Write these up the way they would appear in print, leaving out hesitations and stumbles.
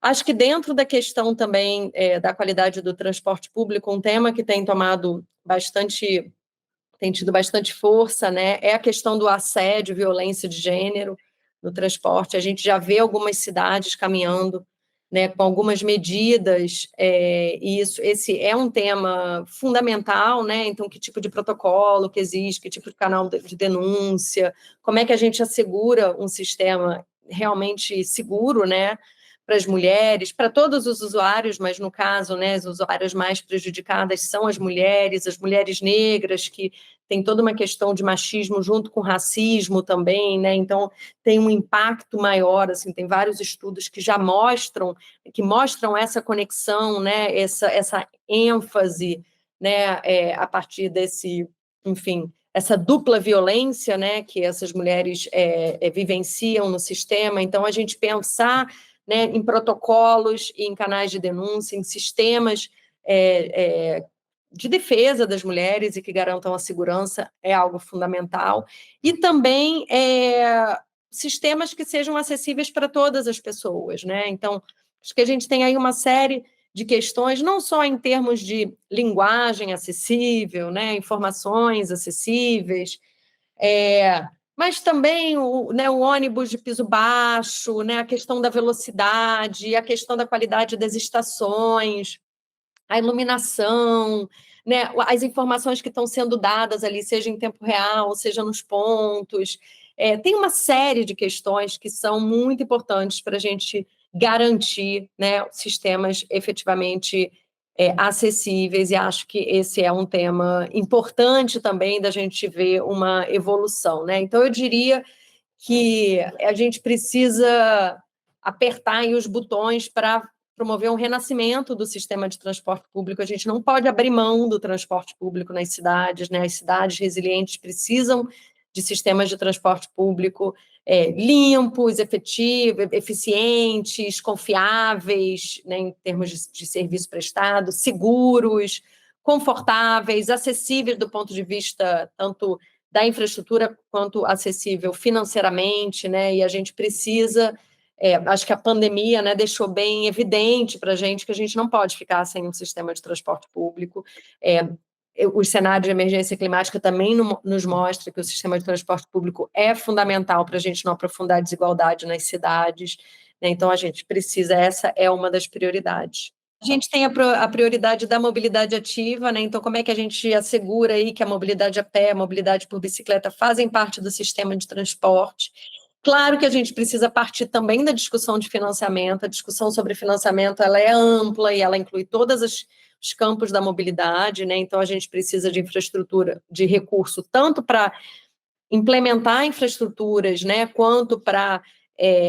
Acho que dentro da questão também da qualidade do transporte público, um tema que tem tido bastante força, né, é a questão do assédio, violência de gênero no transporte. A gente já vê algumas cidades caminhando, né, com algumas medidas, e esse é um tema fundamental, né? Então, que tipo de protocolo que existe, que tipo de canal de denúncia, como é que a gente assegura um sistema realmente seguro, né, para as mulheres, para todos os usuários, mas no caso, né, as usuárias mais prejudicadas são as mulheres negras, que tem toda uma questão de machismo junto com racismo também, né? Então tem um impacto maior, assim, tem vários estudos que já mostram essa conexão, né? Essa ênfase, né? A partir desse, enfim, essa dupla violência, né? Que essas mulheres vivenciam no sistema. Então a gente pensar, né, em protocolos e em canais de denúncia, em sistemas de defesa das mulheres e que garantam a segurança é algo fundamental. E também sistemas que sejam acessíveis para todas as pessoas, né? Então, acho que a gente tem aí uma série de questões, não só em termos de linguagem acessível, né, informações acessíveis, mas também o ônibus de piso baixo, né, a questão da velocidade, a questão da qualidade das estações, a iluminação, né, as informações que estão sendo dadas ali, seja em tempo real, seja nos pontos. Tem uma série de questões que são muito importantes para a gente garantir, né, sistemas efetivamente acessíveis, e acho que esse é um tema importante também da gente ver uma evolução, né? Então, eu diria que a gente precisa apertar aí os botões para promover um renascimento do sistema de transporte público. A gente não pode abrir mão do transporte público nas cidades, né? As cidades resilientes precisam de sistemas de transporte público limpos, efetivos, eficientes, confiáveis, né, em termos de serviço prestado, seguros, confortáveis, acessíveis do ponto de vista tanto da infraestrutura quanto acessível financeiramente, né? E a gente precisa, acho que a pandemia, né, deixou bem evidente para a gente que a gente não pode ficar sem um sistema de transporte público. Os cenários de emergência climática também nos mostram que o sistema de transporte público é fundamental para a gente não aprofundar a desigualdade nas cidades, né? Então a gente precisa, essa é uma das prioridades. A gente tem a prioridade da mobilidade ativa, né? Então, como é que a gente assegura aí que a mobilidade a pé, a mobilidade por bicicleta fazem parte do sistema de transporte? Claro que a gente precisa partir também da discussão de financiamento. A discussão sobre financiamento, ela é ampla e ela inclui todos os campos da mobilidade, né? Então, a gente precisa de infraestrutura, de recurso, tanto para implementar infraestruturas, né, quanto para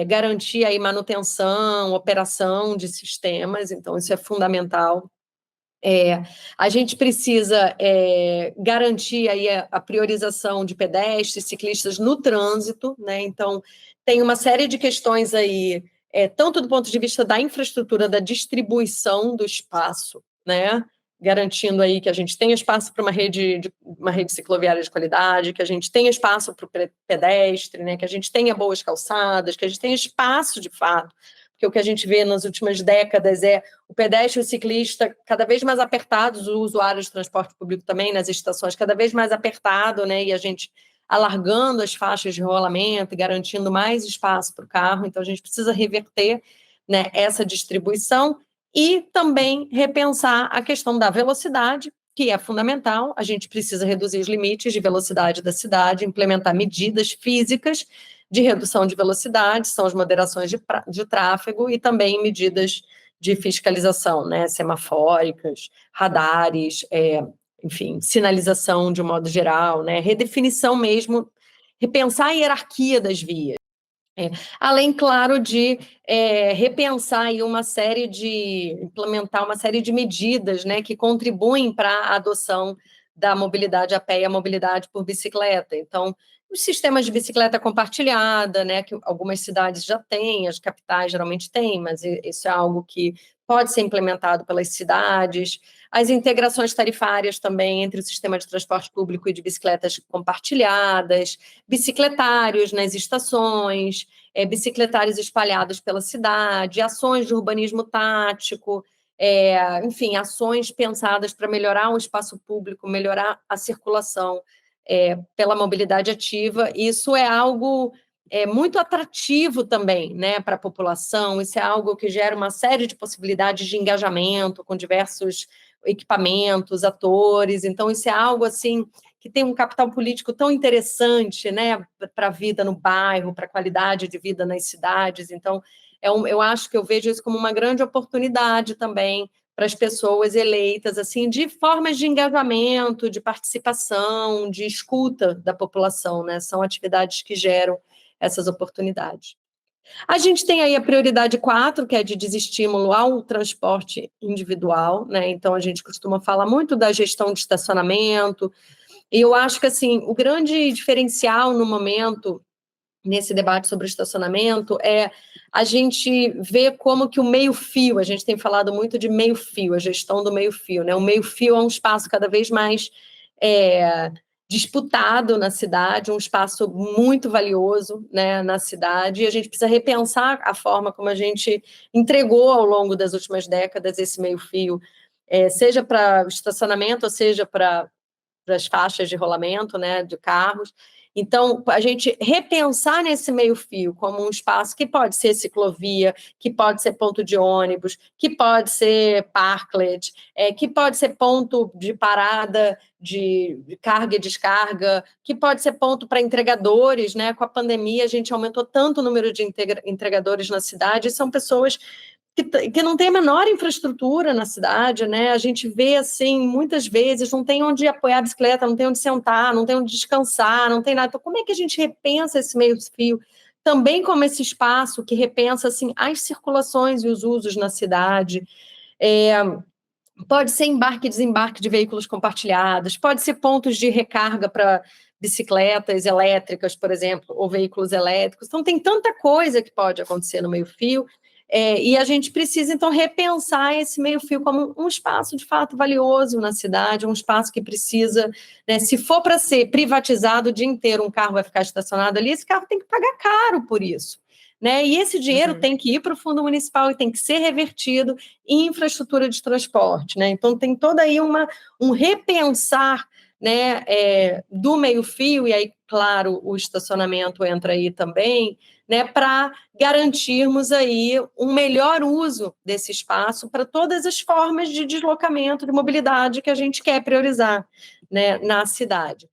garantir aí manutenção, operação de sistemas. Então, isso é fundamental. A gente precisa garantir aí a priorização de pedestres, ciclistas no trânsito, né? Então, tem uma série de questões aí, tanto do ponto de vista da infraestrutura, da distribuição do espaço, né? Garantindo aí que a gente tenha espaço para uma rede cicloviária de qualidade, que a gente tenha espaço para o pedestre, né? Que a gente tenha boas calçadas, que a gente tenha espaço de fato, porque o que a gente vê nas últimas décadas é o pedestre e o ciclista cada vez mais apertados, o usuário de transporte público também nas estações cada vez mais apertado, né? E a gente alargando as faixas de rolamento e garantindo mais espaço para o carro. Então, a gente precisa reverter, né, essa distribuição e também repensar a questão da velocidade, que é fundamental. A gente precisa reduzir os limites de velocidade da cidade, implementar medidas físicas de redução de velocidade, são as moderações de tráfego e também medidas de fiscalização, né, semafóricas, radares, enfim, sinalização de um modo geral, né, redefinição mesmo, repensar a hierarquia das vias. Além, claro, de repensar aí implementar uma série de medidas, né, que contribuem para a adoção da mobilidade a pé e a mobilidade por bicicleta. Então, Os sistemas de bicicleta compartilhada, né, que algumas cidades já têm, as capitais geralmente têm, mas isso é algo que pode ser implementado pelas cidades. As integrações tarifárias também entre o sistema de transporte público e de bicicletas compartilhadas, bicicletários nas estações, bicicletários espalhados pela cidade, ações de urbanismo tático, enfim, ações pensadas para melhorar o espaço público, melhorar a circulação pela mobilidade ativa. Isso é algo muito atrativo também, né, para a população. Isso é algo que gera uma série de possibilidades de engajamento com diversos equipamentos, atores. Então, isso é algo assim que tem um capital político tão interessante, né, para a vida no bairro, para a qualidade de vida nas cidades. Então, eu acho que eu vejo isso como uma grande oportunidade também para as pessoas eleitas, assim, de formas de engajamento, de participação, de escuta da população, né? São atividades que geram essas oportunidades. A gente tem aí a prioridade 4, que é de desestímulo ao transporte individual, né? Então, a gente costuma falar muito da gestão de estacionamento, e eu acho que, assim, o grande diferencial no momento nesse debate sobre o estacionamento é a gente ver como que o meio-fio, a gente tem falado muito de meio-fio, a gestão do meio-fio, né? O meio-fio é um espaço cada vez mais disputado na cidade, um espaço muito valioso, né, na cidade, e a gente precisa repensar a forma como a gente entregou ao longo das últimas décadas esse meio-fio, seja para o estacionamento, ou seja para as faixas de rolamento, né, de carros. Então, a gente repensar nesse meio-fio como um espaço que pode ser ciclovia, que pode ser ponto de ônibus, que pode ser parklet, que pode ser ponto de parada de carga e descarga, que pode ser ponto para entregadores, né? Com a pandemia, a gente aumentou tanto o número de entregadores na cidade, e são pessoas que não tem a menor infraestrutura na cidade, né? A gente vê, assim, muitas vezes, não tem onde apoiar a bicicleta, não tem onde sentar, não tem onde descansar, não tem nada. Então, como é que a gente repensa esse meio-fio? Também como esse espaço que repensa, assim, as circulações e os usos na cidade. Pode ser embarque e desembarque de veículos compartilhados, pode ser pontos de recarga para bicicletas elétricas, por exemplo, ou veículos elétricos. Então, tem tanta coisa que pode acontecer no meio-fio, e a gente precisa, então, repensar esse meio-fio como um espaço, de fato, valioso na cidade, um espaço que precisa, né, se for para ser privatizado o dia inteiro, um carro vai ficar estacionado ali, esse carro tem que pagar caro por isso. Né? E esse dinheiro tem que ir para o fundo municipal e tem que ser revertido em infraestrutura de transporte. Né? Então, tem todo aí um repensar, né, do meio-fio, e aí, claro, o estacionamento entra aí também, né, para garantirmos aí um melhor uso desse espaço para todas as formas de deslocamento, de mobilidade que a gente quer priorizar, né, na cidade.